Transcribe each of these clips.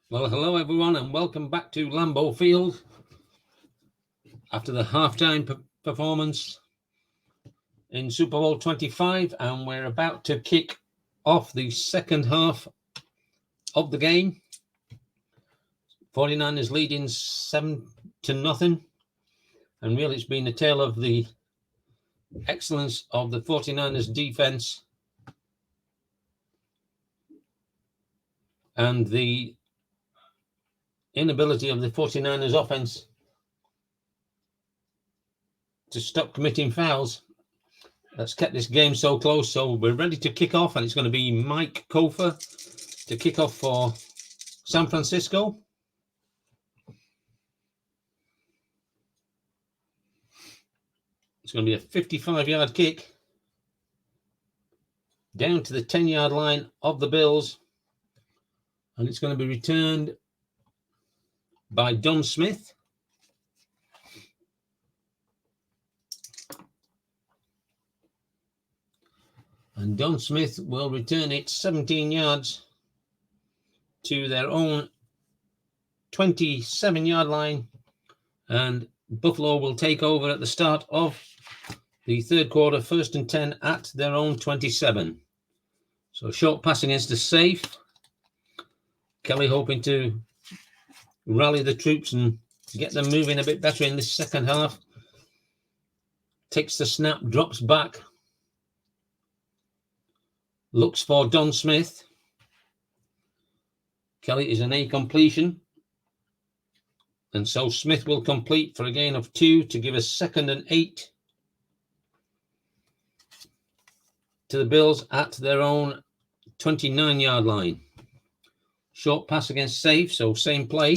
Well, hello everyone, and welcome back to Lambeau Field after the halftime performance in Super Bowl 25, and we're about to kick off the second half of the game. 49ers leading 7-0, and really it's been a tale of the excellence of the 49ers defense and the inability of the 49ers offense to stop committing fouls. That's kept this game so close. So we're ready to kick off, and it's going to be Mike Kofer to kick off for San Francisco. It's going to be a 55-yard kick down to the 10-yard line of the Bills, and it's going to be returned by Don Smith. And Don Smith will return it 17 yards to their own 27-yard line, and Buffalo will take over at the start of the third quarter, 1st and 10 at their own 27. So short pass against a safe. Kelly hoping to rally the troops and get them moving a bit better in this second half. Takes the snap, drops back. Looks for Don Smith. Kelly is an A completion. And so Smith will complete for a gain of 2 to give us 2nd and 8 to the Bills at their own 29-yard line. Short pass against safe, so same play.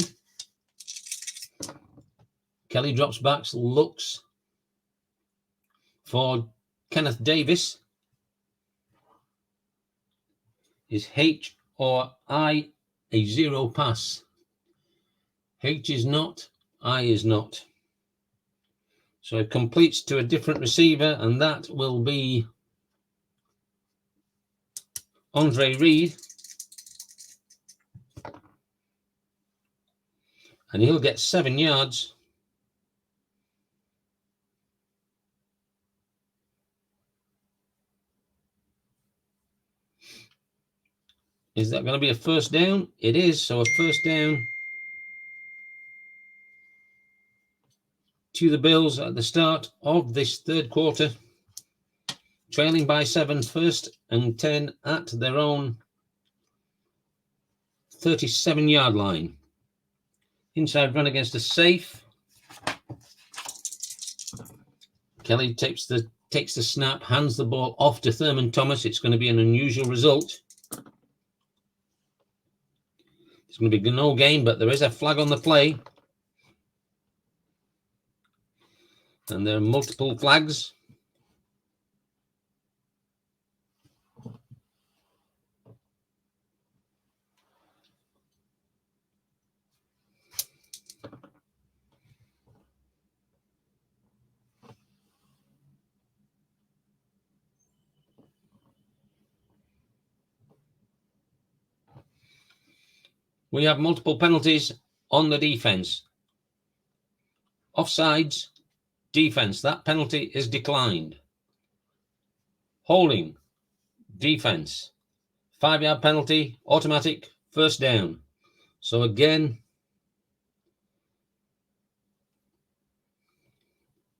Kelly drops back, looks for Kenneth Davis. Is H or I a zero pass? H is not, I is not. So it completes to a different receiver, and that will be Andre Reed. And he'll get 7 yards. Is that going to be a first down? It is. So a first down to the Bills at the start of this third quarter. Trailing by 7, 1st and 10 at their own 37-yard line. Inside run against a safe. Kelly takes the snap, hands the ball off to Thurman Thomas. It's going to be an unusual result. It's going to be no gain, but there is a flag on the play. And there are multiple flags. We have multiple penalties on the defense. Offsides, defense. That penalty is declined. Holding, defense. 5-yard penalty, automatic, first down. So again,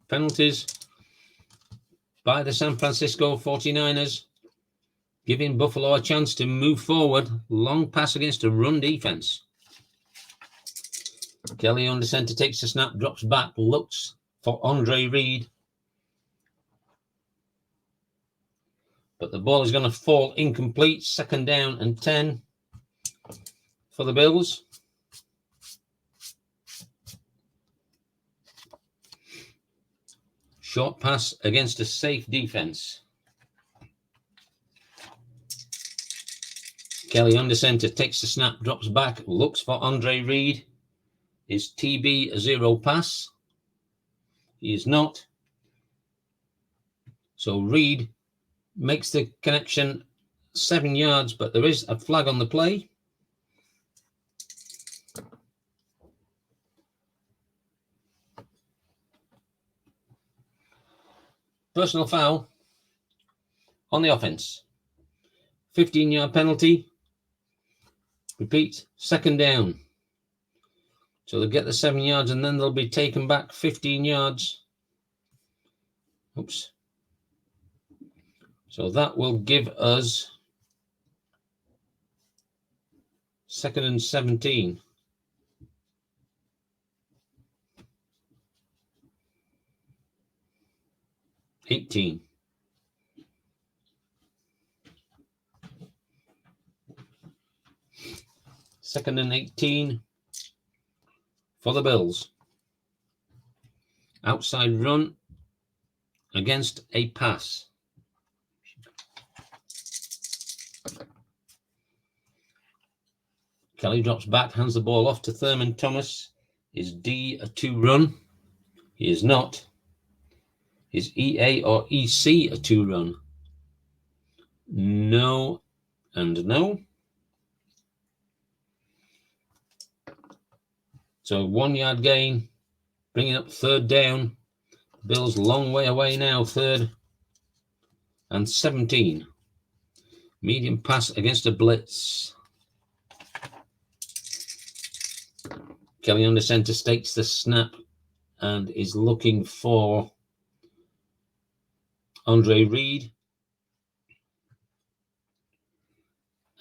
penalties by the San Francisco 49ers, giving Buffalo a chance to move forward. Long pass against a run defense. Kelly under center takes the snap, drops back, looks for Andre Reed. But the ball is going to fall incomplete. 2nd down and 10 for the Bills. Short pass against a safe defense. Kelly under center takes the snap, drops back, looks for Andre Reed. Is TB a zero pass? He is not. So Reed makes the connection 7 yards, but there is a flag on the play. personal foul on the offense. 15-yard penalty. Repeat, second down. So they'll get the 7 yards and then they'll be taken back 15 yards. Oops. So that will give us 2nd and 17. 18. Second and 18 for the Bills. Outside run against a pass. Kelly drops back, hands the ball off to Thurman Thomas. Is D a 2 run? He is not. Is EA or EC a 2 run? No and no. So 1 yard gain, bringing up third down. Bills long way away now, 3rd and 17. Medium pass against a blitz. Kelly under center stakes the snap and is looking for Andre Reed.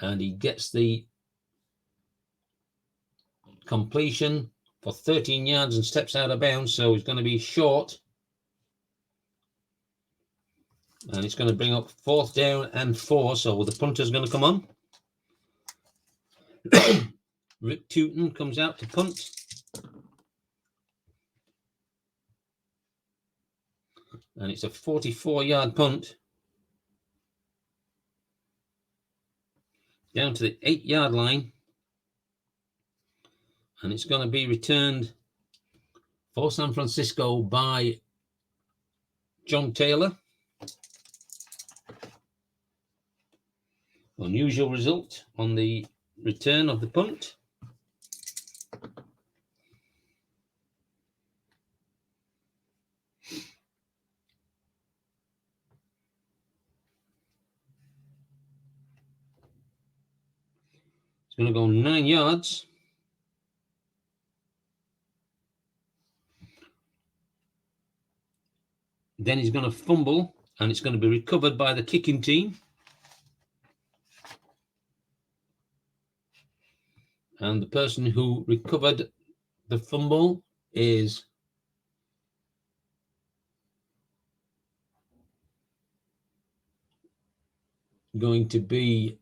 And he gets the completion for 13 yards and steps out of bounds. So he's going to be short. And it's going to bring up 4th down and 4. So the punter's going to come on. Rick Tooten comes out to punt. And it's a 44-yard punt. Down to the 8-yard line. And it's going to be returned for San Francisco by John Taylor. Unusual result on the return of the punt. It's going to go 9 yards. Then he's going to fumble, and it's going to be recovered by the kicking team. And the person who recovered the fumble is going to be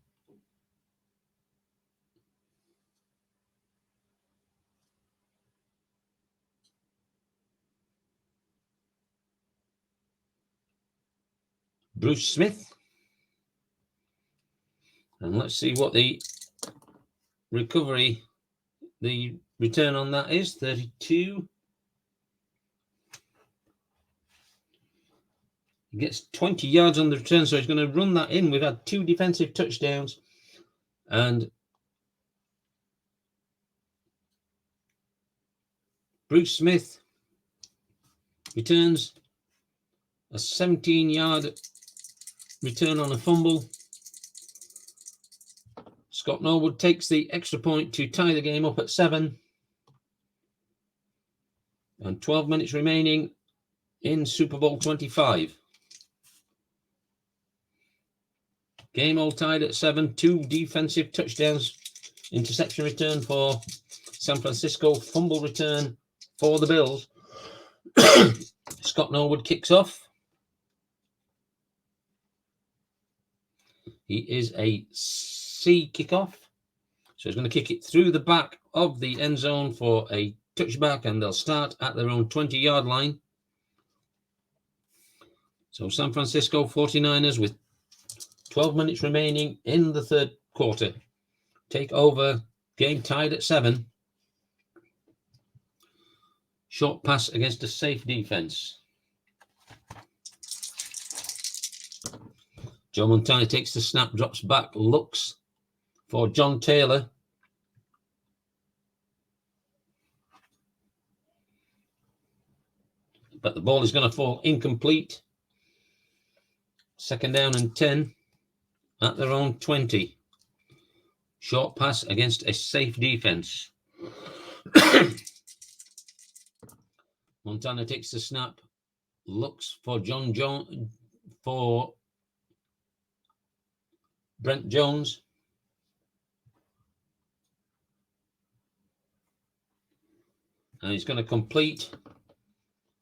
Bruce Smith. And let's see what the recovery, the return on that is. 32. He gets 20 yards on the return, so he's going to run that in. We've had 2 defensive touchdowns. And Bruce Smith returns a 17-yard return on a fumble. Scott Norwood takes the extra point to tie the game up at 7. And 12 minutes remaining in Super Bowl 25. Game all tied at 7. 2 defensive touchdowns. Interception return for San Francisco. Fumble return for the Bills. Scott Norwood kicks off. He is a C kickoff. So he's going to kick it through the back of the end zone for a touchback, and they'll start at their own 20-yard line. So San Francisco 49ers, with 12 minutes remaining in the 3rd quarter, take over, game tied at 7. Short pass against a safe defense. Joe Montana takes the snap, drops back, looks for John Taylor. But the ball is going to fall incomplete. Second down and 10 at their own 20. Short pass against a safe defense. Montana takes the snap, looks for Brent Jones. And he's going to complete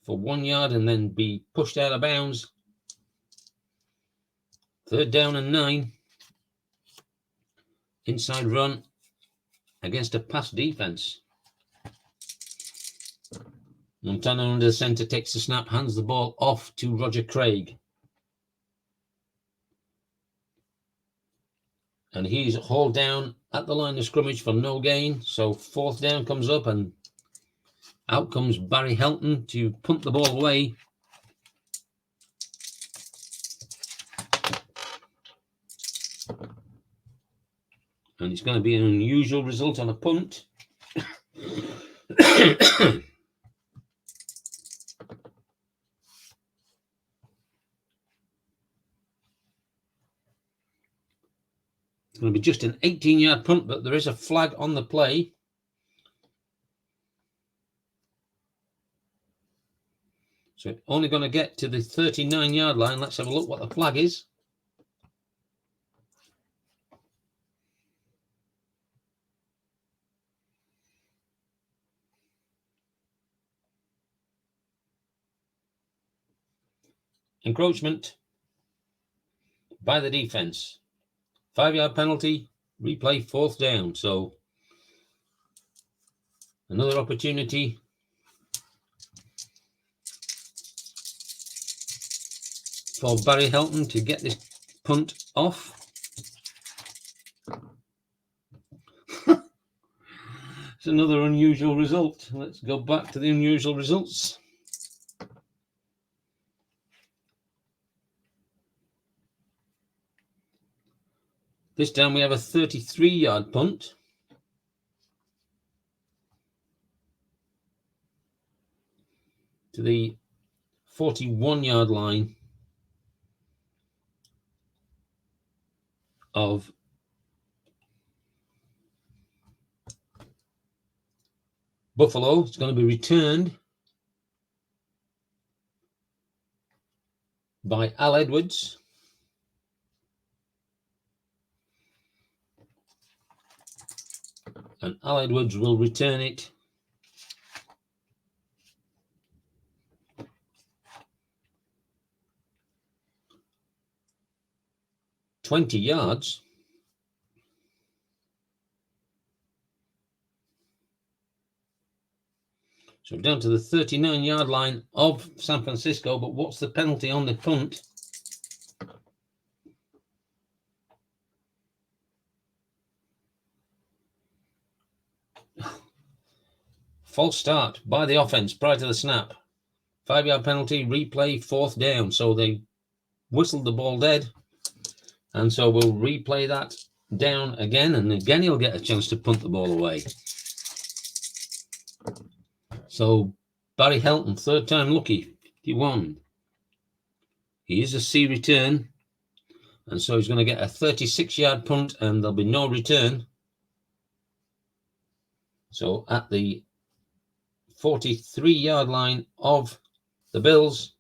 for 1 yard and then be pushed out of bounds. Third down and 9. Inside run against a pass defense. Montana under the center takes the snap, hands the ball off to Roger Craig. And he's hauled down at the line of scrimmage for no gain. So fourth down comes up and out comes Barry Helton to punt the ball away. And it's going to be an unusual result on a punt. It's going to be just an 18-yard punt, but there is a flag on the play. So only going to get to the 39-yard line. Let's have a look what the flag is. Encroachment by the defense. 5-yard penalty, replay, fourth down. So another opportunity for Barry Helton to get this punt off. It's another unusual result. Let's go back to the unusual results. This time we have a 33-yard punt. To the 41-yard line of Buffalo. It's going to be returned by Al Edwards. And Al Edwards will return it (20 yards). So down to the 39-yard line of San Francisco. But what's the penalty on the punt? False start by the offense prior to the snap. 5-yard penalty, replay, fourth down. So they whistled the ball dead. And so we'll replay that down again. And again, he'll get a chance to punt the ball away. So Barry Helton, third time lucky, 51. He is a C return. And so he's going to get a 36-yard punt and there'll be no return. So at the 43-yard line of the Bills,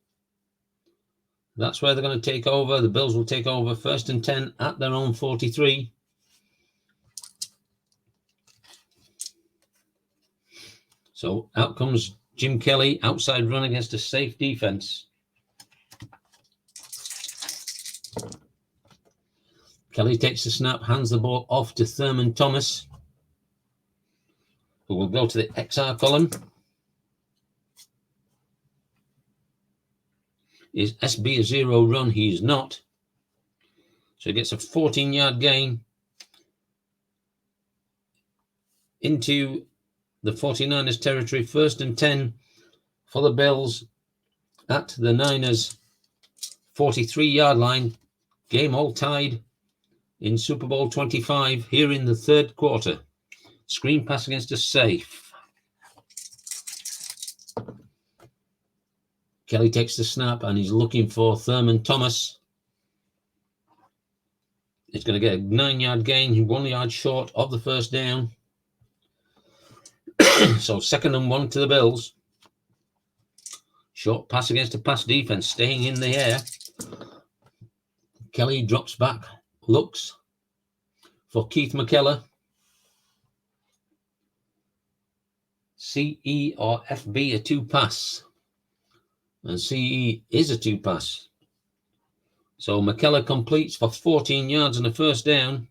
that's where they're going to take over. The Bills will take over first and 10 at their own 43. So out comes Jim Kelly, outside run against a safe defense. Kelly takes the snap, hands the ball off to Thurman Thomas, who will go to the XR column. Is SB a zero run? He is not. So he gets a 14-yard gain into the 49ers territory. First and 10 for the Bills at the Niners 43-yard line. Game all tied in Super Bowl 25 here in the third quarter. Screen pass against a safe. Kelly takes the snap and he's looking for Thurman Thomas. It's going to get a 9-yard gain, 1 yard short of the first down. So 2nd and 1 to the Bills. Short pass against a pass defense, staying in the air. Kelly drops back, looks for Keith McKellar. CE or FB, a 2-pass. And CE is a 2-pass. So McKellar completes for 14 yards and a first down.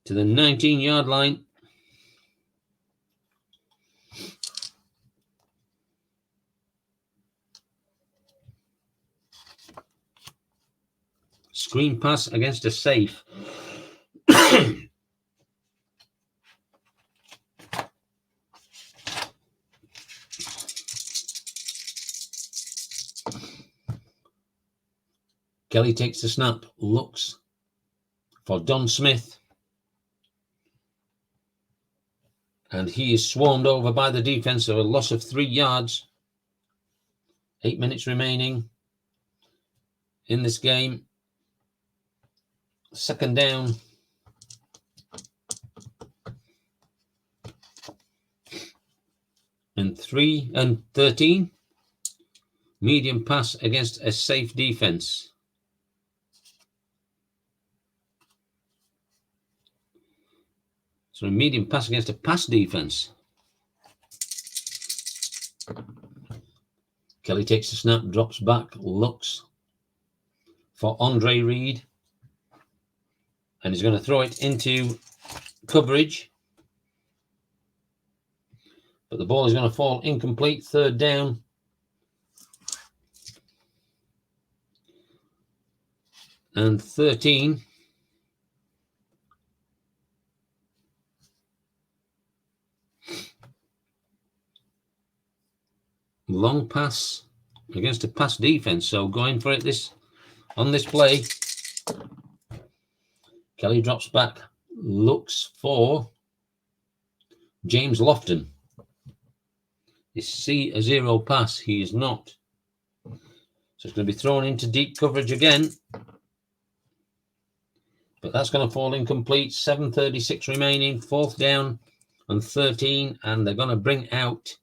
To the 19-yard line. Screen pass against a safe. Kelly takes the snap, looks for Don Smith. And he is swarmed over by the defense, so a loss of 3 yards. 8 minutes remaining in this game. 2nd down. And 3 and 13. Medium pass against a safe defense. So a medium pass against a pass defense. Kelly takes the snap, drops back, looks for Andre Reed. And he's going to throw it into coverage. But the ball is going to fall incomplete. 3rd down. And 13. Long pass against a pass defense. So going for it on this play. Kelly drops back, looks for James Lofton. Is C a 0 pass? He is not. So it's going to be thrown into deep coverage again. But that's going to fall incomplete. 7:36 remaining. 4th down and 13. And they're going to bring out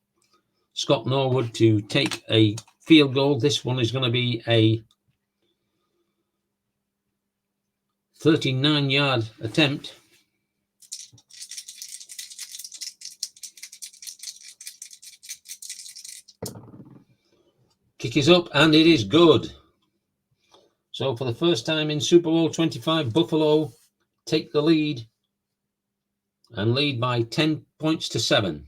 Scott Norwood to take a field goal. This one is going to be a 39-yard attempt. Kick is up and it is good. So for the first time in Super Bowl 25, Buffalo take the lead and lead by 10 points to 7.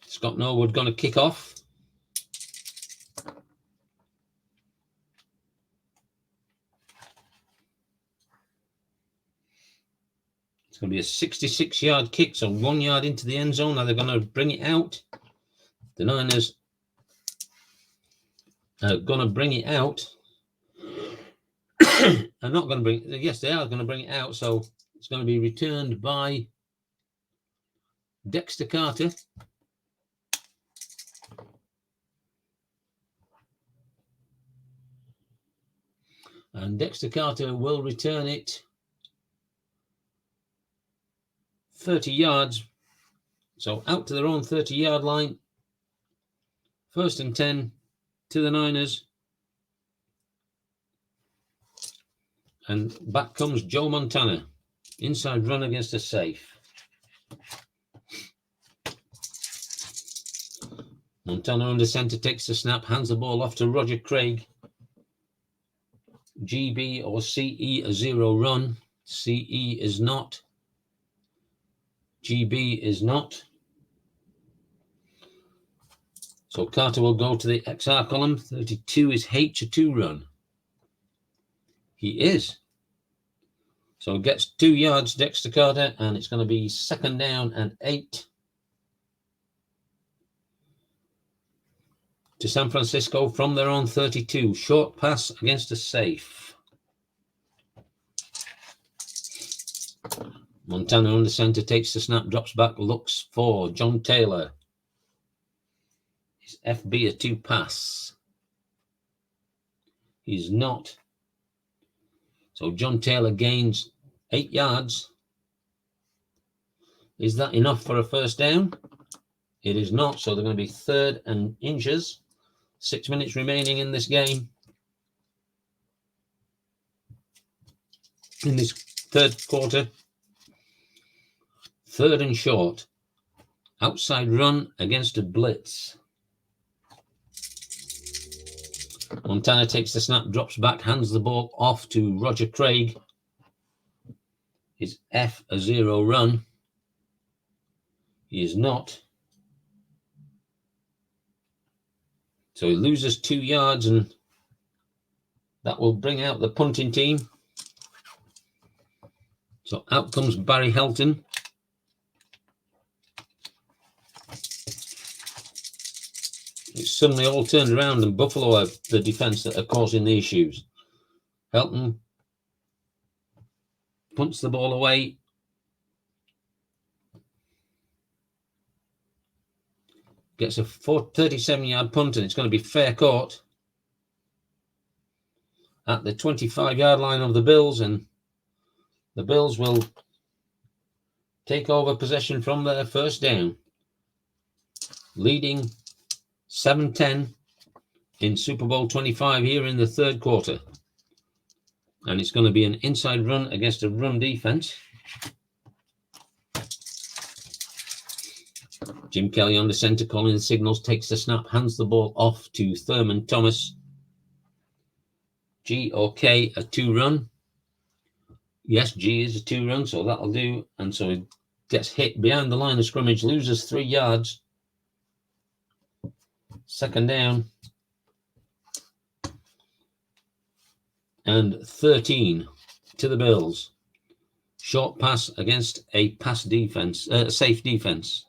Scott Norwood going to kick off. It's going to be a 66-yard kick, so 1 yard into the end zone. Now they're going to bring it out. The Niners are going to bring it out. They're not going to bring it. Yes, they are going to bring it out. So it's going to be returned by Dexter Carter. And Dexter Carter will return it 30 yards. So out to their own 30-yard line. 1st and 10 to the Niners. And back comes Joe Montana. Inside run against a safe. Montana under center takes the snap, hands the ball off to Roger Craig. GB or CE a 0 run. CE is not. GB is not. So Carter will go to the XR column. 32 is H a 2 run. He is. So gets 2 yards, Dexter Carter, and it's going to be 2nd down and 8 to San Francisco from their own 32. Short pass against a safe. Montana under center takes the snap, drops back, looks for John Taylor. Is FB a 2 pass? He's not. So John Taylor gains 8 yards. Is that enough for a first down? It is not. So they're going to be 3rd and inches. 6 minutes remaining in this game. In this third quarter. 3rd and short. Outside run against a blitz. Montana takes the snap, drops back, hands the ball off to Roger Craig. Is F a 0 run? He is not. So he loses 2 yards, and that will bring out the punting team. So out comes Barry Helton. It's suddenly all turned around, and Buffalo are the defense that are causing the issues. Helton punts the ball away. Gets a 37-yard punt, and it's going to be fair caught at the 25-yard line of the Bills, and the Bills will take over possession from their first down, leading 7-10 in Super Bowl 25 here in the third quarter. And it's going to be an inside run against a run defense. Jim Kelly on the center, calling the signals, takes the snap, hands the ball off to Thurman Thomas. G or K, a 2 run. Yes, G is a 2 run, so that'll do. And so he gets hit behind the line of scrimmage, loses 3 yards. 2nd down. And 13 to the Bills. Short pass against a pass defense, safe defense.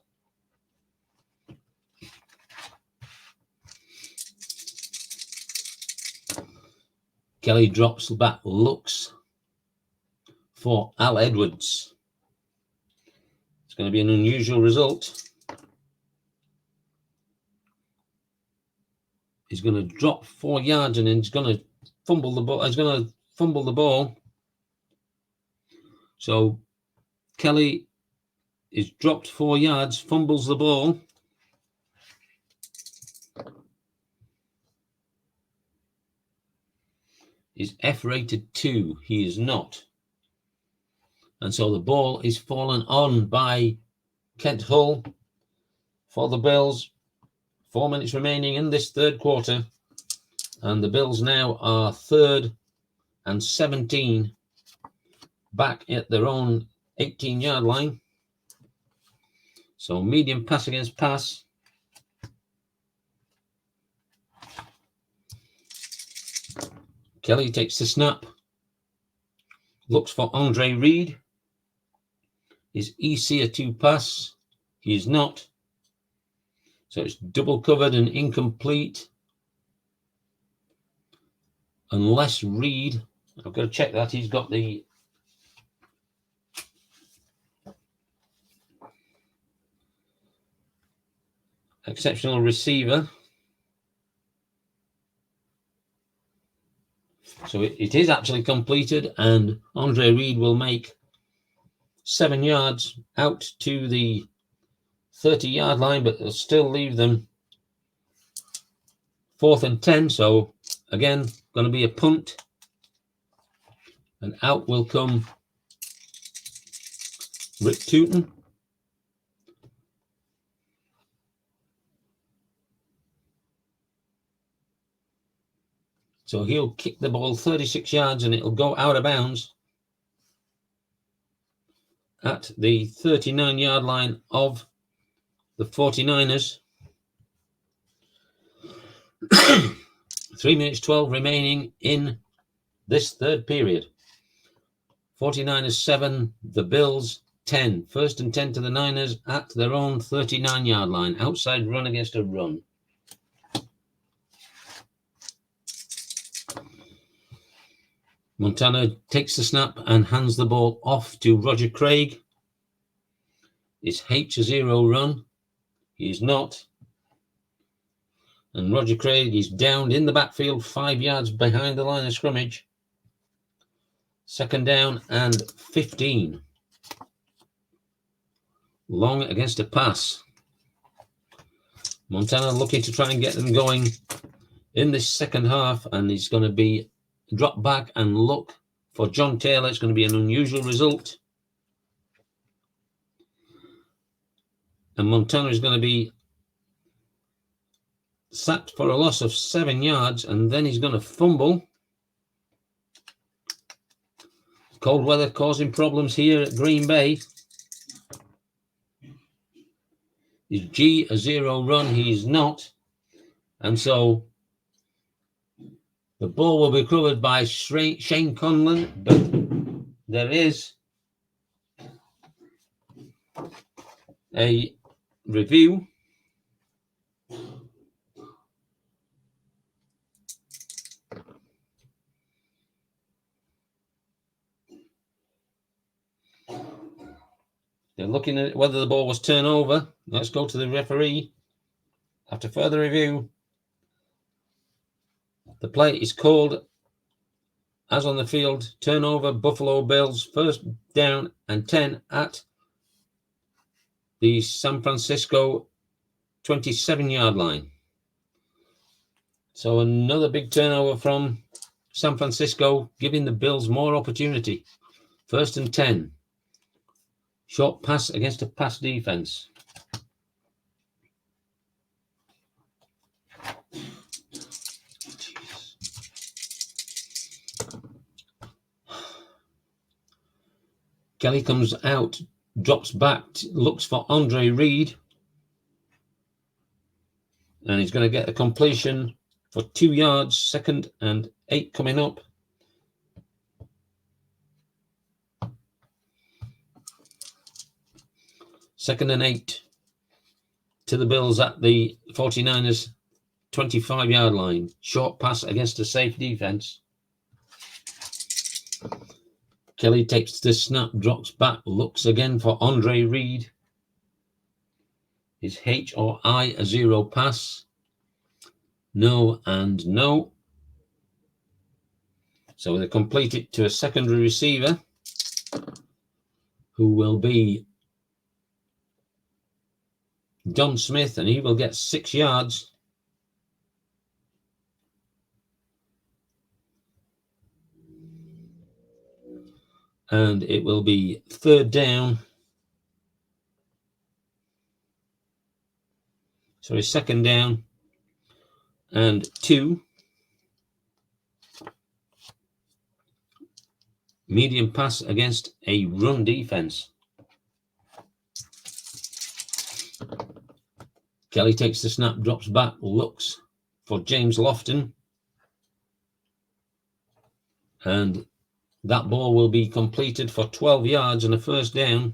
Kelly drops back, looks for Al Edwards. It's going to be an unusual result. He's going to drop 4 yards, and then he's going to fumble the ball. He's going to fumble the ball. So Kelly is dropped 4 yards, fumbles the ball. Is F rated 2? He is not. And so the ball is fallen on by Kent Hull for the Bills. 4 minutes remaining in this third quarter. And the Bills now are 3rd and 17 back at their own 18-yard line. So medium pass against pass. Kelly takes the snap. Looks for Andre Reed. Is EC a 2 pass? He is not. So it's double covered and incomplete. Unless Reed, I've got to check that, he's got the exceptional receiver. So it is actually completed, and Andre Reed will make 7 yards out to the 30-yard line, but they'll still leave them 4th and 10. So again, going to be a punt, and out will come Rick Tootin. So he'll kick the ball 36 yards, and it'll go out of bounds at the 39-yard line of the 49ers. 3 minutes 12 remaining in this third period. 49ers 7, the Bills 10. 1st and 10 to the Niners at their own 39-yard line. Outside run against a run. Montana takes the snap and hands the ball off to Roger Craig. Is H a 0 run? He is not. And Roger Craig is downed in the backfield, 5 yards behind the line of scrimmage. 2nd down and 15. Long against a pass. Montana looking to try and get them going in this second half, and he's going to be drop back and look for John Taylor. It's going to be an unusual result. And Montana is going to be sacked for a loss of 7 yards, and then he's going to fumble. Cold weather causing problems here at Green Bay. Is G a 0 run? He's not. And so the ball will be covered by Shane Conlon, but there is a review. They're looking at whether the ball was turned over. Let's go to the referee. After further review, the play is called as on the field. Turnover, Buffalo Bills, 1st down and 10 at the San Francisco 27-yard line. So another big turnover from San Francisco, giving the Bills more opportunity. 1st and 10. Short pass against a pass defense. Kelly comes out, drops back, looks for Andre Reed. And he's going to get a completion for 2 yards. 2nd and 8 coming up. Second and 8 to the Bills at the 49ers 25-yard line. Short pass against a safe defense. Kelly takes the snap, drops back, looks again for Andre Reed. Is H or I a 0 pass? No and no. So they complete it to a secondary receiver, who will be Don Smith, and he will get 6 yards. And it will be 3rd down. Sorry, 2nd down and 2. Medium pass against a run defense. Kelly takes the snap, drops back, looks for James Lofton. And that ball will be completed for 12 yards and a 1st down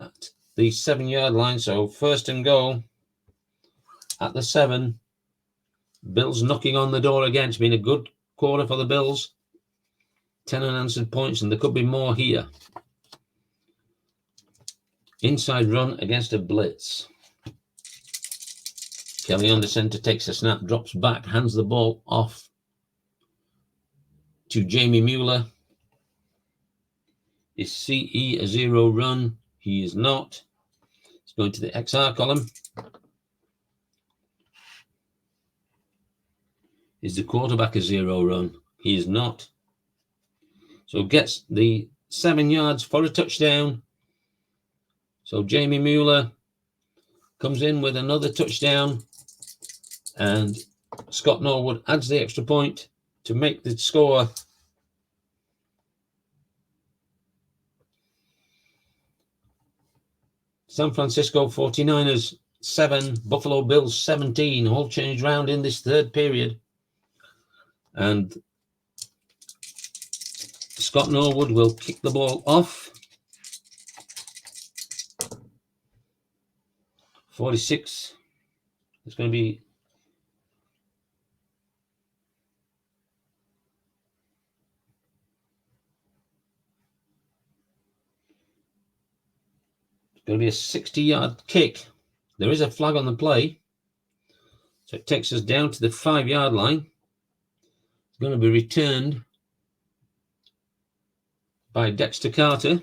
at the 7-yard line. So 1st and goal at the 7. Bills knocking on the door again. It's been a good quarter for the Bills. 10 unanswered points, and there could be more here. Inside run against a blitz. Kelly under center takes a snap, drops back, hands the ball off to Jamie Mueller. Is CE a 0 run? He is not. It's going to the XR column. Is the quarterback a 0 run? He is not. So gets the 7 yards for a touchdown. So Jamie Mueller comes in with another touchdown, and Scott Norwood adds the extra point to make the score. San Francisco 49ers 7, Buffalo Bills 17, all changed round in this 3rd period. And Scott Norwood will kick the ball off. 46. It's going to be a 60-yard kick. There is a flag on the play. So it takes us down to the 5-yard line. It's going to be returned by Dexter Carter.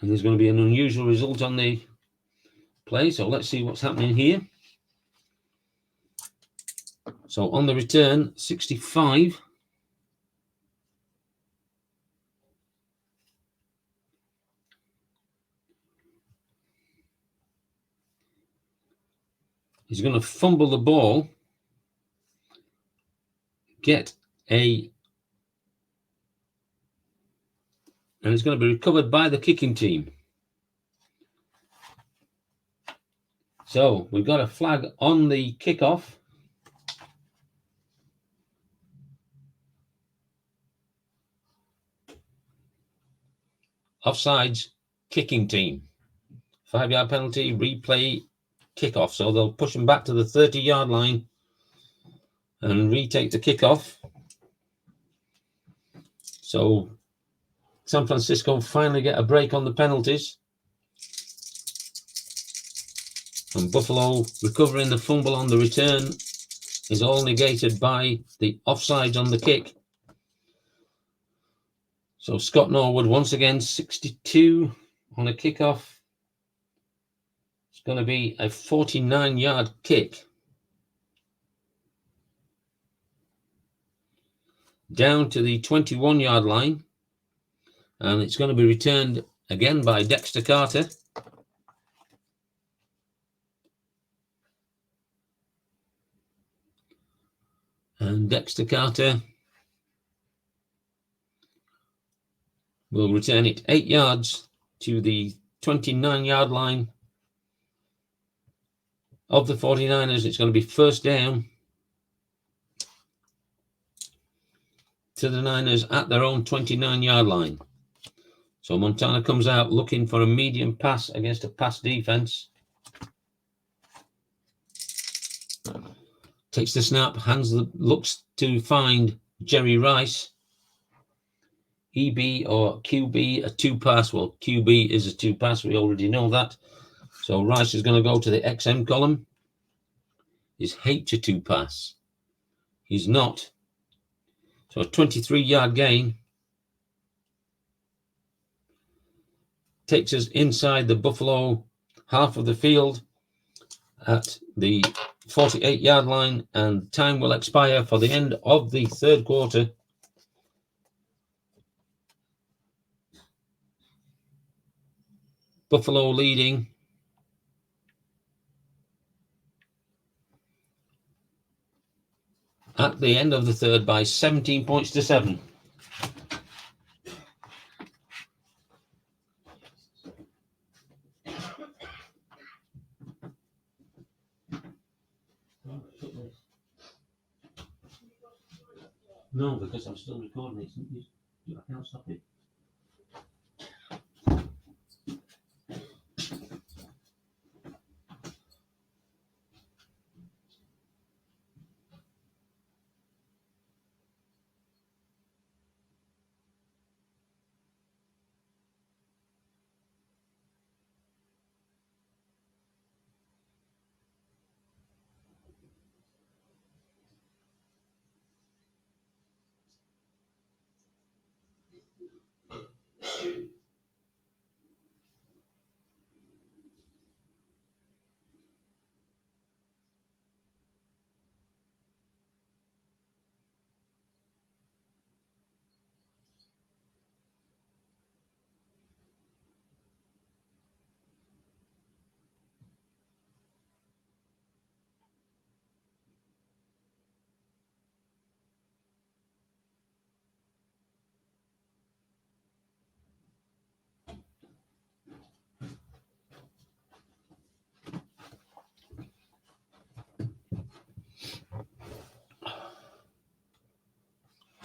And there's going to be an unusual result on the play. So let's see what's happening here. So on the return, 65. He's going to fumble the ball, and it's going to be recovered by the kicking team. So we've got a flag on the kickoff. Offsides, kicking team. 5-yard penalty, replay, kickoff. So they'll push him back to the 30-yard line and retake the kickoff. So San Francisco finally get a break on the penalties. And Buffalo recovering the fumble on the return is all negated by the offsides on the kick. So Scott Norwood once again 62 on a kickoff. It's going to be a 49-yard kick. Down to the 21-yard line. And it's going to be returned again by Dexter Carter. And Dexter Carter will return it 8 yards to the 29-yard line of the 49ers. It's going to be first down to the Niners at their own 29-yard line. So Montana comes out looking for a medium pass against a pass defense. Takes the snap, looks to find Jerry Rice. EB or QB, a 2-pass. Well, QB is a 2-pass. We already know that. So Rice is going to go to the XM column. Is H a 2-pass? He's not. So a 23-yard gain takes us inside the Buffalo half of the field at the 48-yard line, and time will expire for the end of the third quarter. Buffalo leading at the end of the third by 17 points to 7. No, because I'm still recording it. I can't stop it.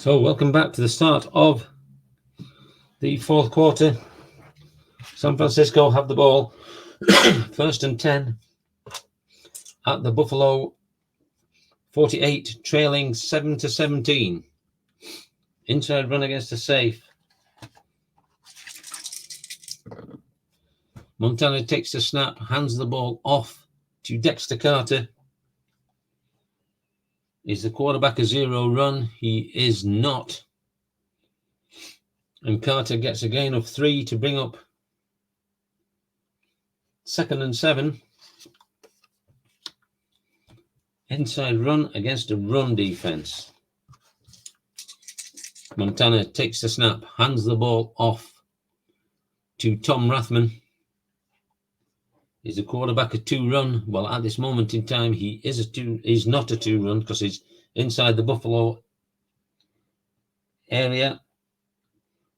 So welcome back to the start of the fourth quarter. San Francisco have the ball. First and 10 at the Buffalo 48, trailing 7-17. Inside run against a safe. Montana takes the snap, hands the ball off to Dexter Carter. Is the quarterback a 0 run? He is not. And Carter gets a gain of 3 to bring up 2nd and 7. Inside run against a run defense. Montana takes the snap, hands the ball off to Tom Rathman. Is the quarterback a 2 run? Well, at this moment in time, he is he's not a 2 run because he's inside the Buffalo area.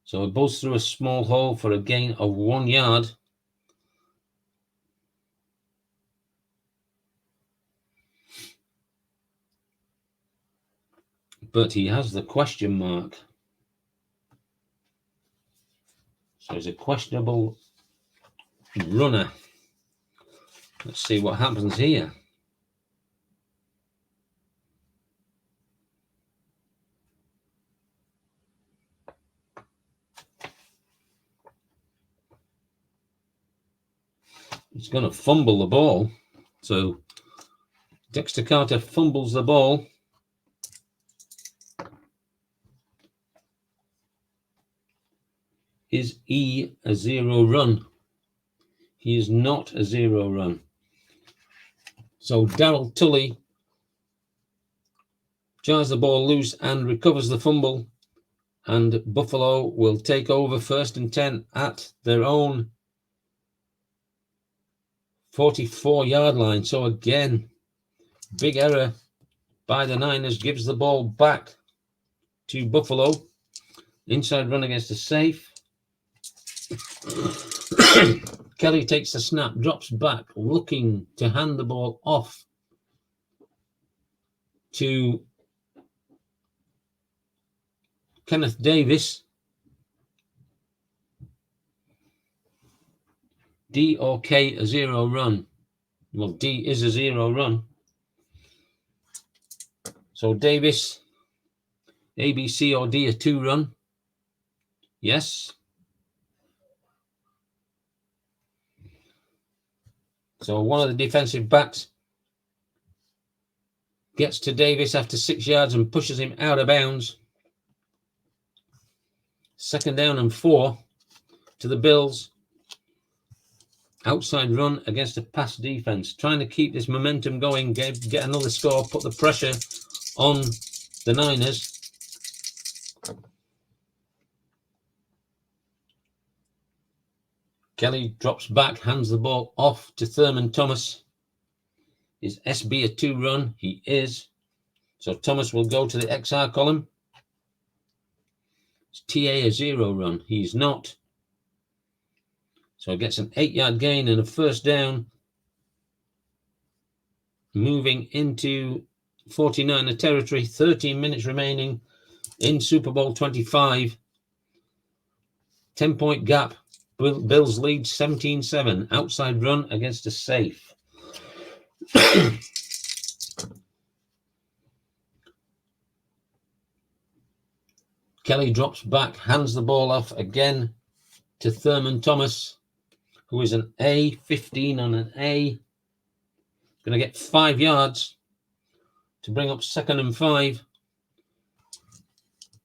So it goes through a small hole for a gain of 1 yard. But he has the question mark. So he's a questionable runner. Let's see what happens here. He's going to fumble the ball. So Dexter Carter fumbles the ball. Is he a 0 run? He is not a 0 run. So Darrell Tully jars the ball loose and recovers the fumble. And Buffalo will take over 1st and 10 at their own 44-yard line. So again, big error by the Niners, gives the ball back to Buffalo. Inside run against a safe. Kelly takes the snap, drops back, looking to hand the ball off to Kenneth Davis. D or K a 0 run? Well, D is a 0 run. So Davis, A, B, C, or D a 2 run? Yes. So one of the defensive backs gets to Davis after 6 yards and pushes him out of bounds. 2nd down and 4 to the Bills. Outside run against a pass defense. Trying to keep this momentum going, get another score, put the pressure on the Niners. Kelly drops back, hands the ball off to Thurman Thomas. Is SB a 2 run? He is. So Thomas will go to the XR column. Is TA a 0 run? He's not. So it gets an 8-yard gain and a 1st down. Moving into 49er territory. 13 minutes remaining in Super Bowl 25. 10-point gap. Bills lead 17-7. Outside run against a safe. Kelly drops back, hands the ball off again to Thurman Thomas, who is an A, 15 on an A. Going to get 5 yards to bring up 2nd and 5.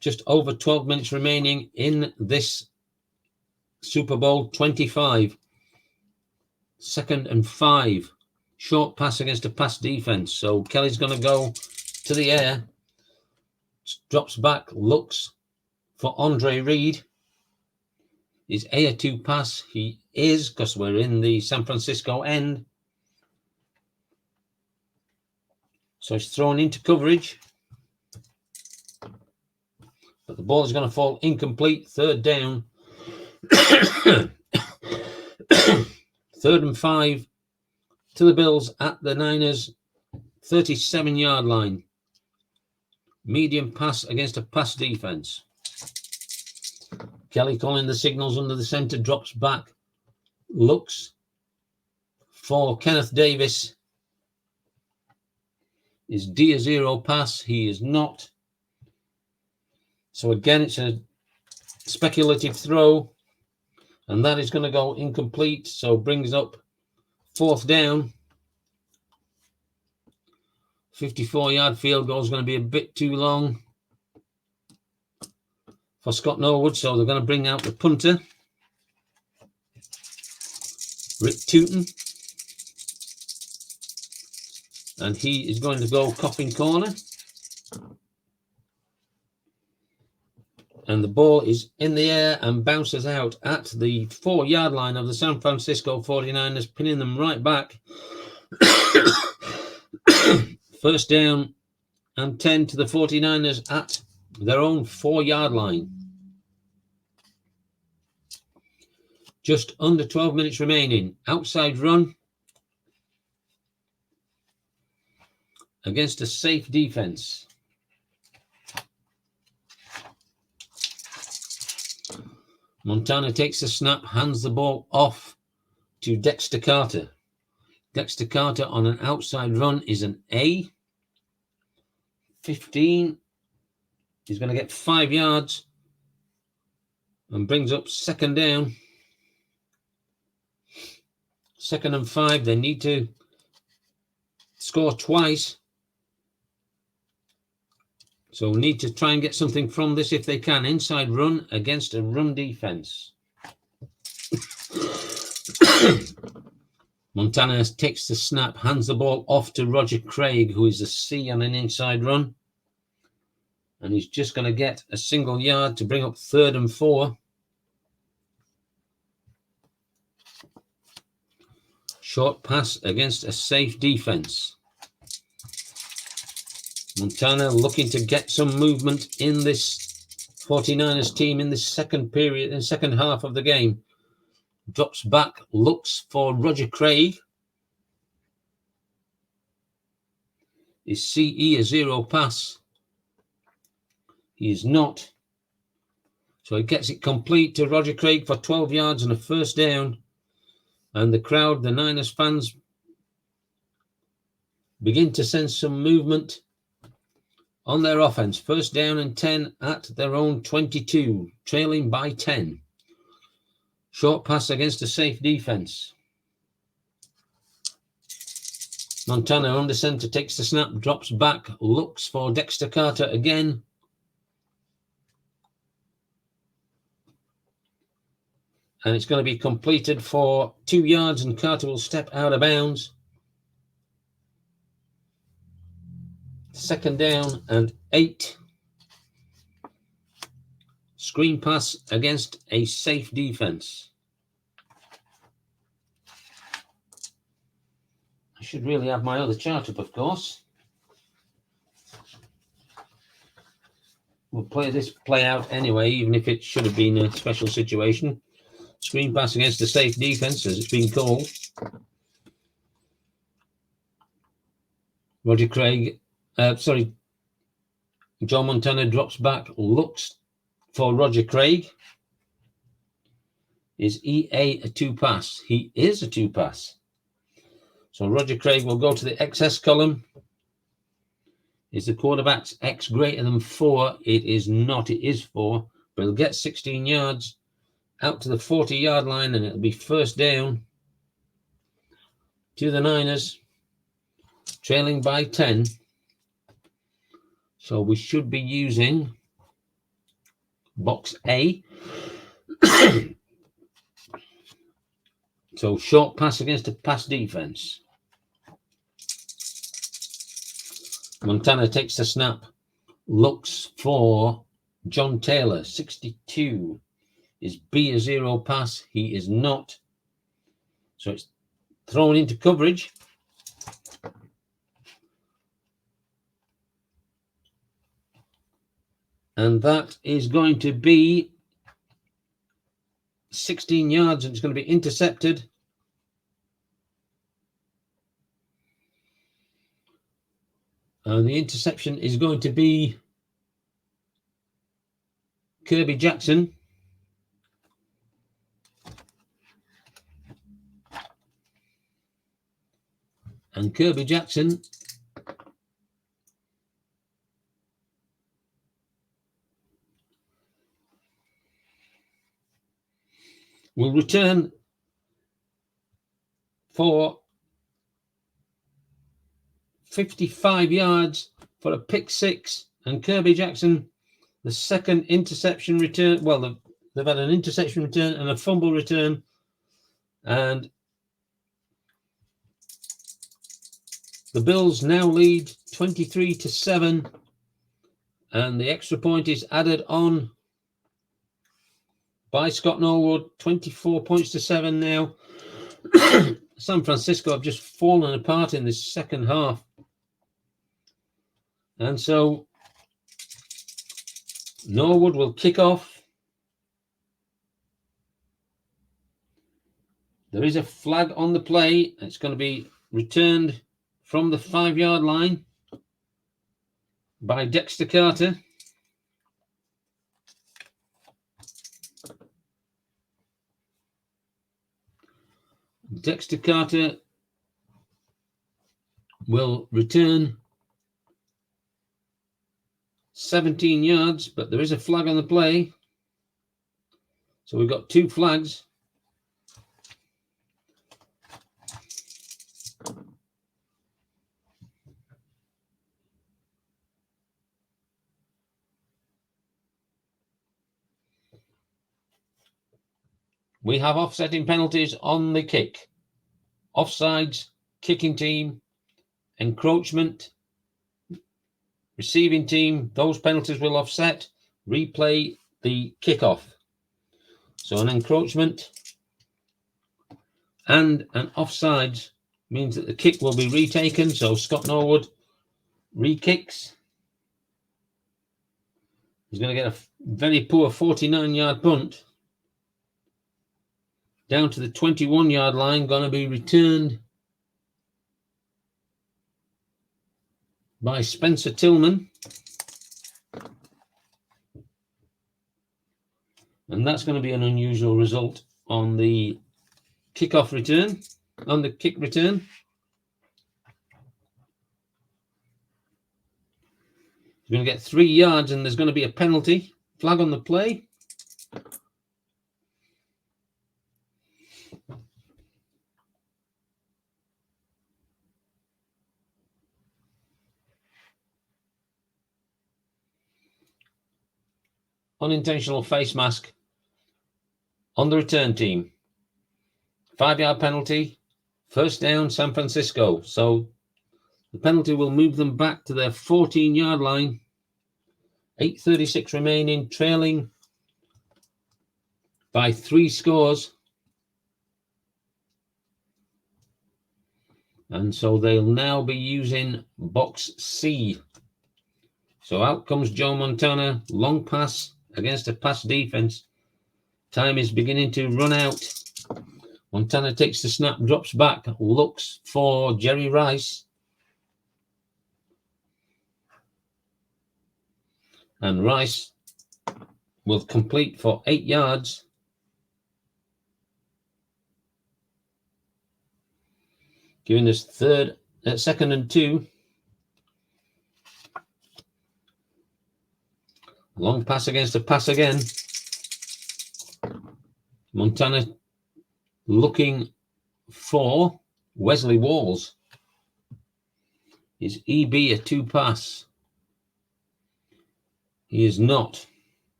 Just over 12 minutes remaining in this Super Bowl 25. 2nd and 5. Short pass against a pass defense. So Kelly's going to go to the air. Drops back, looks for Andre Reed. Is a 2 pass? He is, because we're in the San Francisco end. So he's thrown into coverage. But the ball is going to fall incomplete. 3rd down. 3rd and 5 to the Bills at the Niners 37-yard line. Medium pass against a pass defense. Kelly calling the signals under the center, drops back, looks for Kenneth Davis. Is D a 0 pass? He is not. So again, it's a speculative throw. And that is going to go incomplete, so brings up 4th down. 54-yard field goal is going to be a bit too long for Scott Norwood, so they're going to bring out the punter, Rick Tooten. And he is going to go coffin corner. And the ball is in the air and bounces out at the 4-yard line of the San Francisco 49ers, pinning them right back. 1st down and 10 to the 49ers at their own 4-yard line. Just under 12 minutes remaining. Outside run against a safe defense. Montana takes the snap, hands the ball off to Dexter Carter. Dexter Carter on an outside run is an A. 15. He's going to get 5 yards and brings up 2nd down. 2nd and 5. They need to score twice. So need to try and get something from this if they can. Inside run against a run defense. Montana takes the snap, hands the ball off to Roger Craig, who is a C on an inside run. And he's just going to get a single yard to bring up 3rd and 4. Short pass against a safe defense. Montana looking to get some movement in this 49ers team in this second half of the game. Drops back, looks for Roger Craig. Is CE a 0 pass? He is not. So he gets it complete to Roger Craig for 12 yards and a 1st down. And the crowd, the Niners fans, begin to sense some movement on their offense. 1st down and 10 at their own 22, trailing by 10. Short pass against a safe defense. Montana under center takes the snap, drops back, looks for Dexter Carter again. And it's going to be completed for 2 yards, and Carter will step out of bounds. 2nd down and 8. Screen pass against a safe defense. I should really have my other chart up, of course. We'll play out anyway, even if it should have been a special situation. Screen pass against a safe defense, as it's been called. Roger Craig, Joe Montana drops back, looks for Roger Craig. Is EA a 2 pass? He is a 2 pass. So Roger Craig will go to the XS column. Is the quarterback's X greater than 4? It is not. It is 4. But he'll get 16 yards out to the 40-yard line, and it'll be 1st down to the Niners, trailing by 10. So we should be using box A. So short pass against a pass defense. Montana takes the snap, looks for John Taylor, 62. Is B a 0 pass? He is not. So it's thrown into coverage. And that is going to be 16 yards, and it's going to be intercepted. And the interception is going to be Kirby Jackson. And Kirby Jackson will return for 55 yards for a pick six, and Kirby Jackson, the second interception return. Well, they've had an interception return and a fumble return, and the Bills now lead 23-7, and the extra point is added on by Scott Norwood, 24 points to 7 now. San Francisco have just fallen apart in this second half. And so Norwood will kick off. There is a flag on the play. It's going to be returned from the 5-yard line by Dexter Carter. Dexter Carter will return 17 yards, but there is a flag on the play. So we've got 2 flags. We have offsetting penalties on the kick. Offsides, kicking team, encroachment, receiving team, those penalties will offset. Replay the kickoff. So an encroachment and an offsides means that the kick will be retaken. So Scott Norwood re-kicks. He's going to get a very poor 49-yard punt. Down to the 21-yard line, going to be returned by Spencer Tillman. And that's going to be an unusual result on the kickoff return, on the kick return. He's going to get 3 yards, and there's going to be a penalty. Flag on the play. Unintentional face mask on the return team. 5-yard penalty. First down, San Francisco. So the penalty will move them back to their 14-yard line. 8:36 remaining, trailing by 3 scores. And so they'll now be using box C. So out comes Joe Montana. Long pass against a pass defense. Time is beginning to run out. Montana takes the snap, drops back, looks for Jerry Rice. And Rice will complete for 8 yards. Giving us second and 2. Long pass against a pass again. Montana looking for Wesley Walls. Is EB a 2 pass? He is not.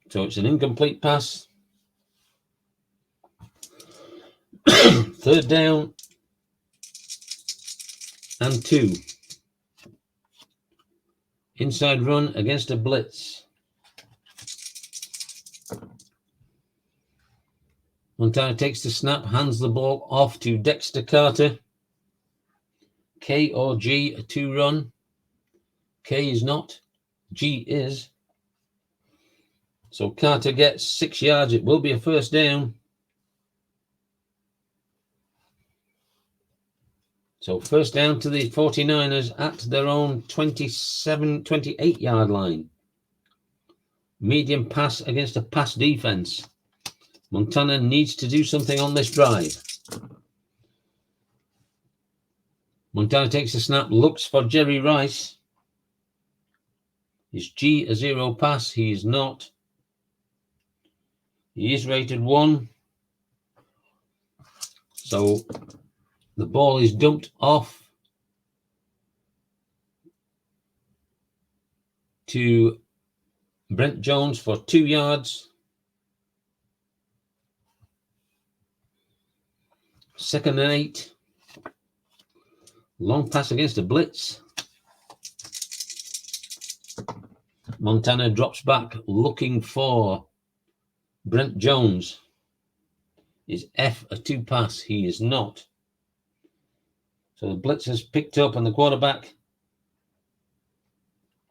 So it's an incomplete pass. Third down and 2. Inside run against a blitz. Montana takes the snap, hands the ball off to Dexter Carter. K or G, a 2 run. K is not. G is. So Carter gets 6 yards. It will be a first down. So first down to the 49ers at their own 28-yard line. Medium pass against a pass defense. Montana needs to do something on this drive. Montana takes the snap, looks for Jerry Rice. Is G a 0 pass? He is not. He is rated 1. So the ball is dumped off to Brent Jones for 2 yards. Second and 8. Long pass against a blitz. Montana drops back looking for Brent Jones. Is F a 2 pass? He is not. So the blitz has picked up and the quarterback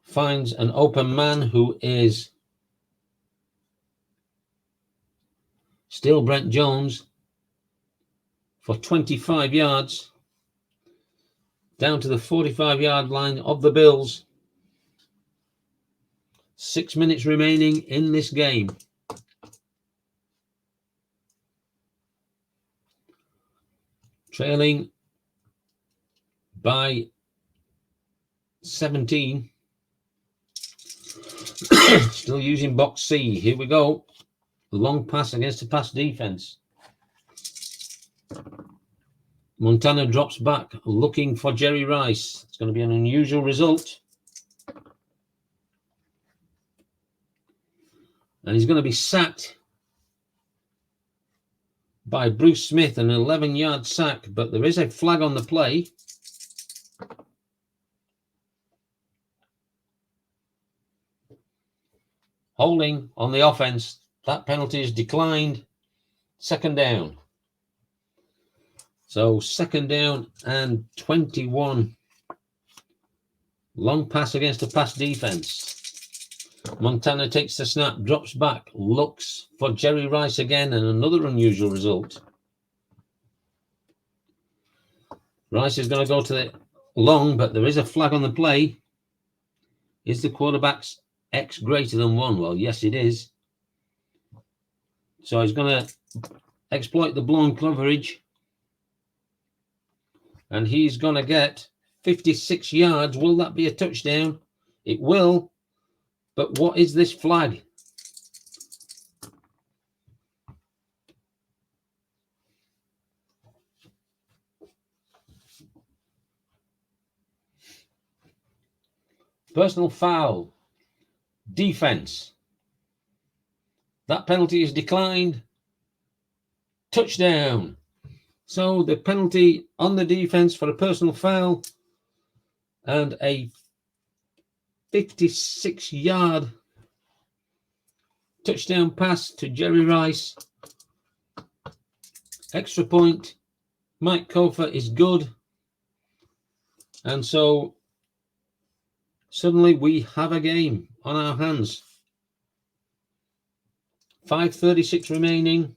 finds an open man who is still Brent Jones for 25 yards down to the 45-yard line of the Bills. 6 minutes remaining in this game. Trailing by 17. Still using box C. Here we go. Long pass against the pass defense. Montana drops back looking for Jerry Rice. It's going to be an unusual result. And he's going to be sacked by Bruce Smith, an 11-yard sack, but there is a flag on the play. Holding on the offense. That penalty is declined. Second down. So second down and 21. Long pass against the pass defense. Montana takes the snap, drops back, looks for Jerry Rice again, and another unusual result. Rice is going to go to the long, but there is a flag on the play. Is the quarterback's X greater than 1? Well, yes, it is. So he's going to exploit the blown coverage. And he's going to get 56 yards. Will that be a touchdown? It will. But what is this flag? Personal foul. Defense. That penalty is declined. Touchdown. So the penalty on the defense for a personal foul and a 56-yard touchdown pass to Jerry Rice. Extra point. Mike Kofa is good. And so suddenly we have a game on our hands. 5:36 remaining.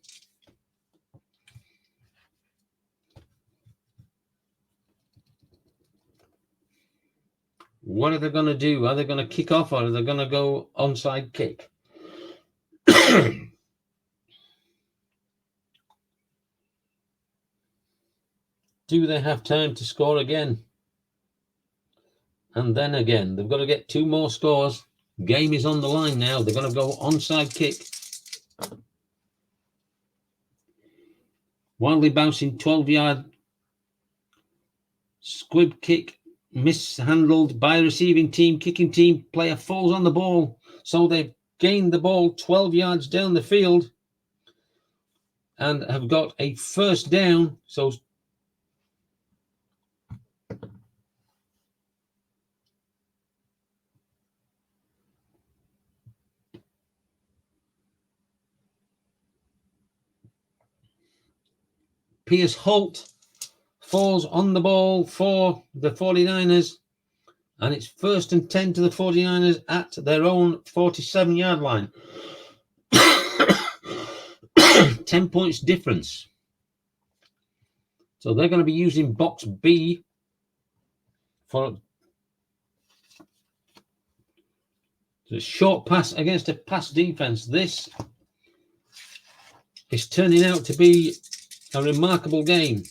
What are they going to do? Are they going to kick off or are they going to go onside kick? Do they have time to score again? And then again, they've got to get 2 more scores. Game is on the line now. They're going to go onside kick. Wildly bouncing 12-yard squib kick. Mishandled by receiving team. Kicking team player falls on the ball. So they've gained the ball 12 yards down the field and have got a first down. So Pierce Holt falls on the ball for the 49ers, and it's 1st and 10 to the 49ers at their own 47-yard line. 10 points difference. So they're going to be using box B for the short pass against a pass defense. This is turning out to be a remarkable game.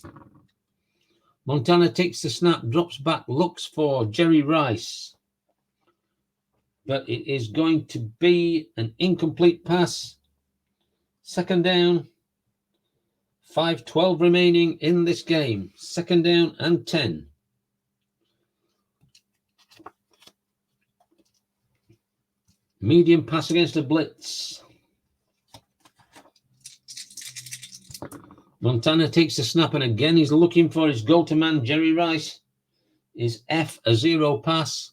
Montana takes the snap, drops back, looks for Jerry Rice. but it is going to be an incomplete pass. Second down. 5:12 remaining in this game. Second down and 10. Medium pass against a blitz. Montana takes the snap, and again he's looking for his go-to man, Jerry Rice. Is F a zero pass?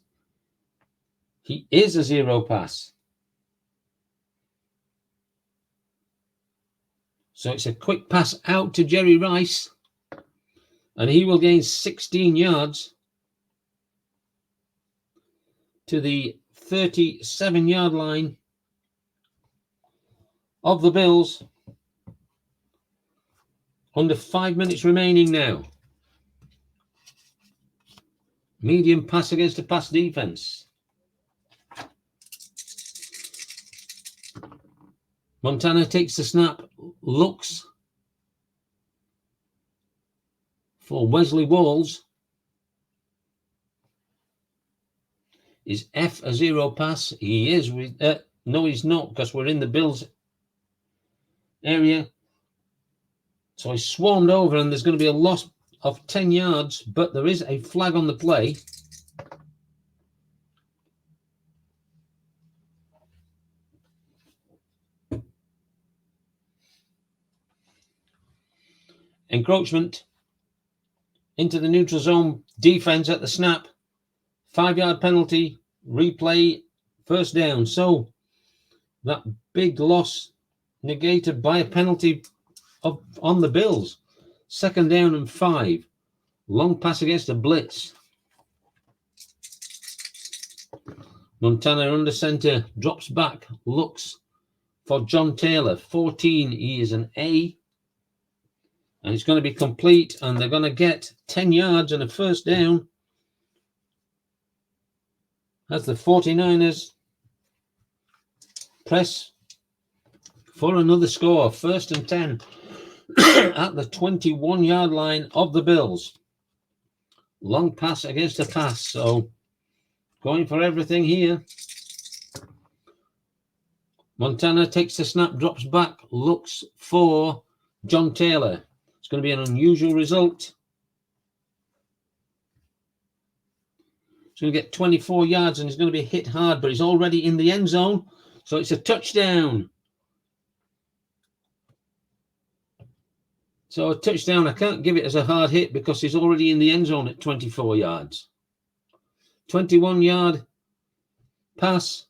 He is a zero pass. So it's a quick pass out to Jerry Rice, and he will gain 16 yards to the 37-yard line of the Bills. Under 5 minutes remaining now. Medium pass against a pass defense. Montana takes the snap, looks for Wesley Walls. Is F a zero pass? He is. No, he's not, because we're in the Bills area. So he's swarmed over, and there's going to be a loss of 10 yards, but there is a flag on the play. Encroachment into the neutral zone defense at the snap. 5-yard penalty, replay, first down. So that big loss negated by a penalty on the Bills. Second down and 5. Long pass against a blitz. Montana under center, drops back, looks for John Taylor. 14, he is an A. And it's going to be complete, and they're going to get 10 yards and a first down as the 49ers press for another score. First and 10 at the 21-yard line of the Bills. Long pass against a pass, so going for everything here. Montana takes the snap, drops back, looks for John Taylor. It's going to be an unusual result. He's going to get 24 yards, and he's going to be hit hard, but he's already in the end zone, so it's a touchdown. So a touchdown, I can't give it as a hard hit because he's already in the end zone at 24 yards. 21-yard pass.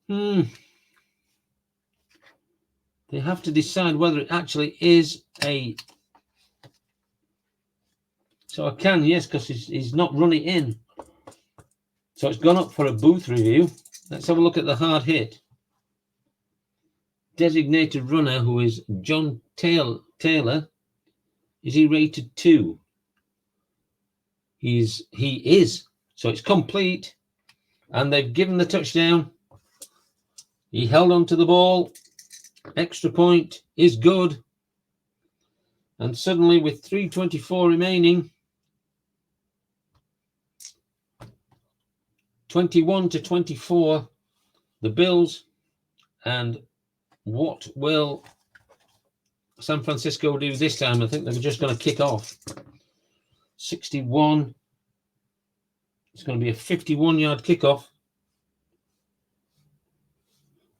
They have to decide whether it actually is a... So I can, yes, because he's not run it in. So it's gone up for a booth review. Let's have a look at the hard hit. Designated runner, who is John Taylor, is he rated 2? He is. So it's complete, and they've given the touchdown. He held on to the ball. Extra point is good. And suddenly, with 3:24 remaining, 21-24, the Bills. And what will San Francisco do this time? I think they're just going to kick off. 61. It's going to be a 51-yard kickoff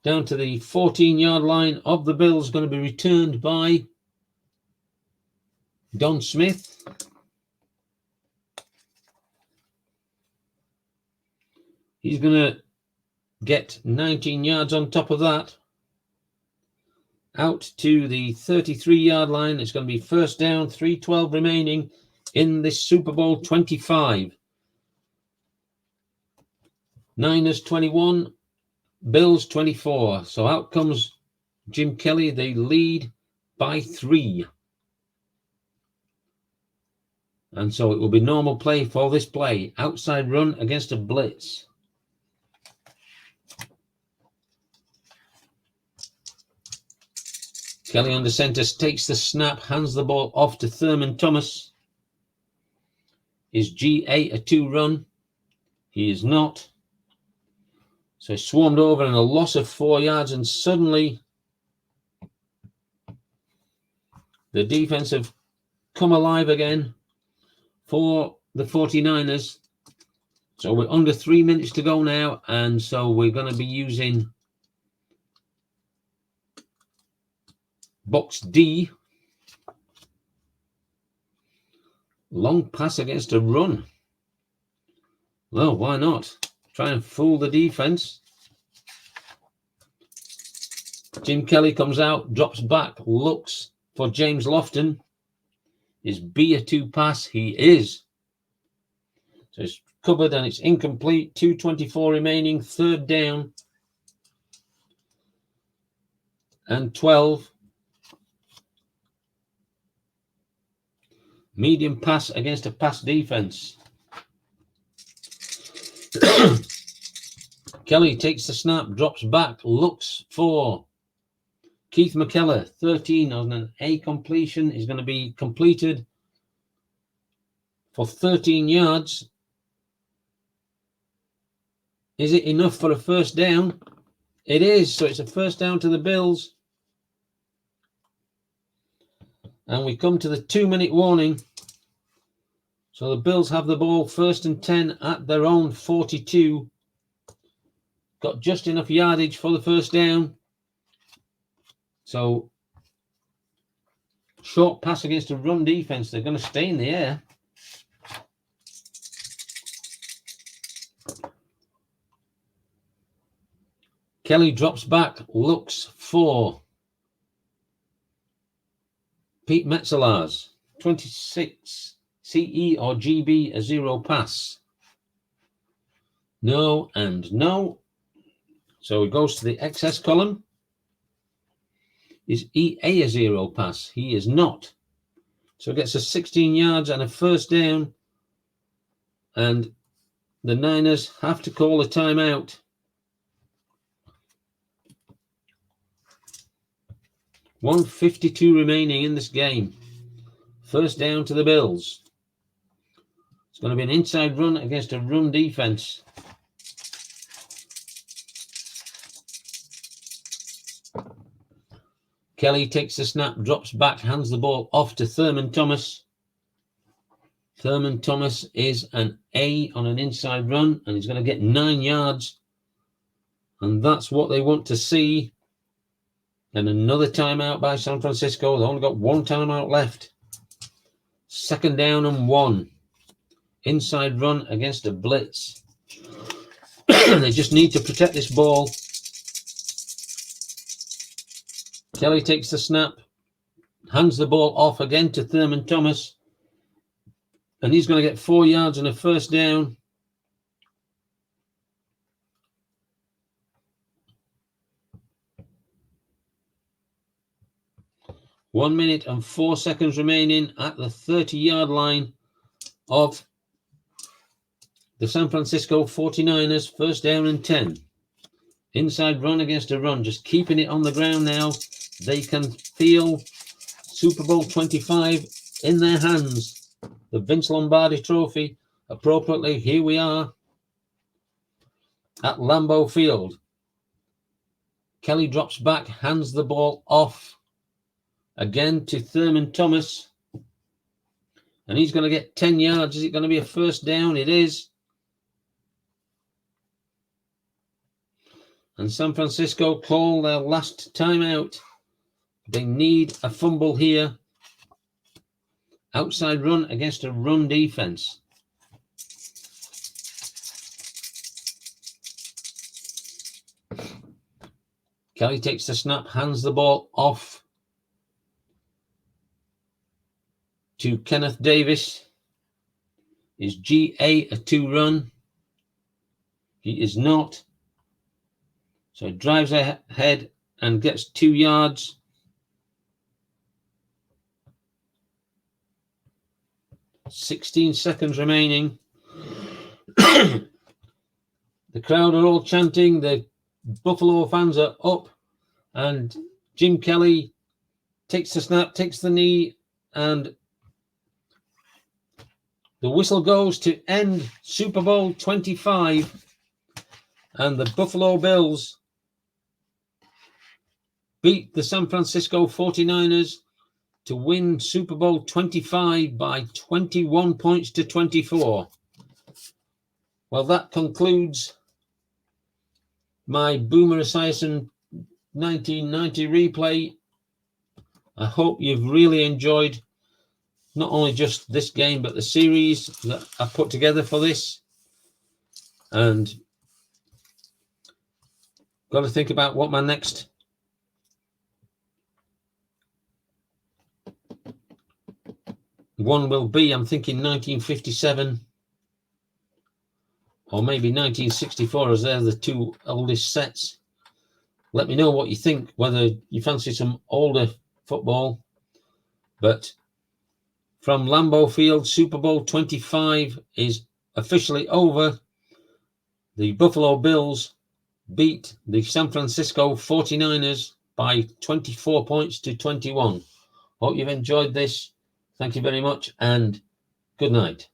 down to the 14-yard line of the Bills, going to be returned by Don Smith. He's going to get 19 yards on top of that. Out to the 33-yard line. It's going to be first down, 3:12 remaining in this Super Bowl 25. Niners 21, Bills 24. So out comes Jim Kelly. They lead by 3. And so it will be normal play for this play. Outside run against a blitz. Kelly under center takes the snap, hands the ball off to Thurman Thomas. Is GA a 2 run? He is not. So he swarmed over and a loss of 4 yards, and suddenly the defense have come alive again for the 49ers. So we're under 3 minutes to go now, and so we're going to be using box D. Long pass against a run. Well, why not? Try and fool the defense. Jim Kelly comes out, drops back, looks for James Lofton. Is B a 2 pass? He is. So it's covered and it's incomplete. 2:24 remaining, 3rd down and 12. Medium pass against a pass defense. Kelly takes the snap, drops back, looks for Keith McKellar. 13 on an A completion is going to be completed for 13 yards. Is it enough for a 1st down? It is. So it's a 1st down to the Bills. And we come to the 2-minute warning. So the Bills have the ball 1st and 10 at their own 42. Got just enough yardage for the 1st down. So short pass against a run defense. They're going to stay in the air. Kelly drops back, looks for Pete Metzelaars. 26 CE or GB, a 0 pass. No and no. So it goes to the XS column. Is EA a 0 pass? He is not. So it gets us 16 yards and a 1st down. And the Niners have to call a timeout. .152 remaining in this game. 1st down to the Bills. It's going to be an inside run against a run defense. Kelly takes the snap, drops back, hands the ball off to Thurman Thomas. Thurman Thomas is an A on an inside run, and he's going to get 9 yards. And that's what they want to see. And another timeout by San Francisco. They've only got 1 timeout left. 2nd down and 1. Inside run against a blitz. They just need to protect this ball. Kelly takes the snap, hands the ball off again to Thurman Thomas, and he's going to get 4 yards and a 1st down. One minute and 4 seconds remaining at the 30-yard line of the San Francisco 49ers. 1st down and 10. Inside run against a run, just keeping it on the ground now. They can feel Super Bowl 25 in their hands. The Vince Lombardi Trophy, appropriately, here we are at Lambeau Field. Kelly drops back, hands the ball off again to Thurman Thomas. And he's going to get 10 yards. Is it going to be a 1st down? It is. And San Francisco call their last timeout. They need a fumble here. Outside run against a run defense. Kelly takes the snap, hands the ball off to Kenneth Davis. Is GA a 2 run? He is not. So he drives ahead and gets 2 yards. .16 seconds remaining. The crowd are all chanting. The Buffalo fans are up. And Jim Kelly takes the snap, takes the knee, and The whistle goes to end Super Bowl 25, and the Buffalo Bills beat the San Francisco 49ers to win Super Bowl 25 by 21 points to 24. Well, that concludes my Boomer Esiason 1990 replay. I hope you've really enjoyed not only just this game, but the series that I put together for this. And got to think about what my next one will be. I'm thinking 1957 or maybe 1964, as they're the two oldest sets. Let me know what you think, whether you fancy some older football. But from Lambeau Field, Super Bowl 25 is officially over. The Buffalo Bills beat the San Francisco 49ers by 24 points to 21. Hope you've enjoyed this. Thank you very much, and good night.